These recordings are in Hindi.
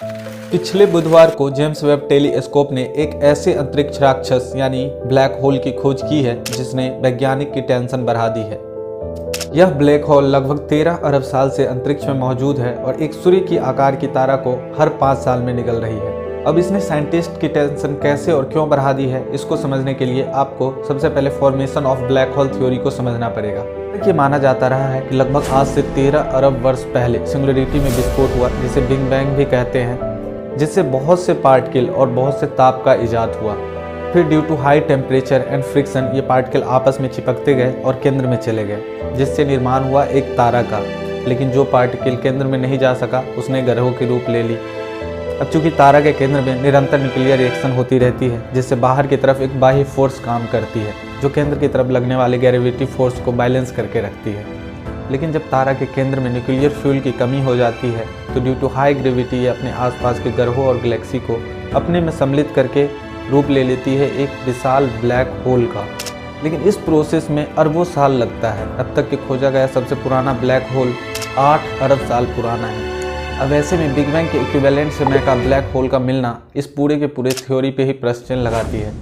पिछले बुधवार को जेम्स वेब टेलीस्कोप ने एक ऐसे अंतरिक्ष राक्षस यानी ब्लैक होल की खोज की है जिसने वैज्ञानिक की टेंशन बढ़ा दी है। यह ब्लैक होल लगभग 13 अरब साल से अंतरिक्ष में मौजूद है और एक सूर्य की आकार की तारा को हर 5 साल में निगल रही है। अब इसने साइंटिस्ट की टेंशन कैसे और क्यों बढ़ा दी है, इसको समझने के लिए आपको सबसे पहले formation of black hole theory को समझना पड़ेगा। ये माना जाता रहा है कि लगभग आज से 13 अरब वर्ष पहले सिंगुलरिटी में विस्फोट हुआ, जिसे बिग बैंग भी कहते हैं, जिससे बहुत से पार्टिकल और बहुत से ताप का इजाद हुआ। फिर due to high temperature and friction ये पार्टिकल आपस में चिपकते गए और केंद्र में चले गए, जिससे निर्माण हुआ एक तारा का। लेकिन जो पार्टिकल केंद्र में नहीं जा सका उसने ग्रहों की रूप ले ली। अब चूंकि तारा के केंद्र में निरंतर न्यूक्लियर रिएक्शन होती रहती है, जिससे बाहर की तरफ एक बाह्य फोर्स काम करती है जो केंद्र की तरफ लगने वाले ग्रेविटी फोर्स को बैलेंस करके रखती है। लेकिन जब तारा के केंद्र में न्यूक्लियर फ्यूल की कमी हो जाती है तो ड्यू टू हाई ग्रेविटी ये अपने आसपास के ग्रहों और गैलेक्सी को अपने में सम्मिलित करके रूप ले लेती है एक विशाल ब्लैक होल का। लेकिन इस प्रोसेस में अरबों साल लगता है। अब तक के खोजा गया सबसे पुराना ब्लैक होल 8 अरब साल पुराना है। अब ऐसे में बिग बैंग के इक्विवेलेंट समय का ब्लैक होल का मिलना इस पूरे के पूरे थ्योरी पे ही प्रश्न लगाती है।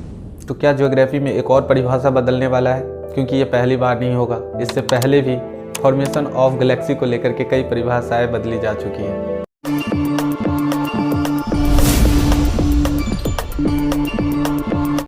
तो क्या ज्योग्राफी में एक और परिभाषा बदलने वाला है? क्योंकि ये पहली बार नहीं होगा, इससे पहले भी फॉर्मेशन ऑफ गैलेक्सी को लेकर के कई परिभाषाएं बदली जा चुकी हैं।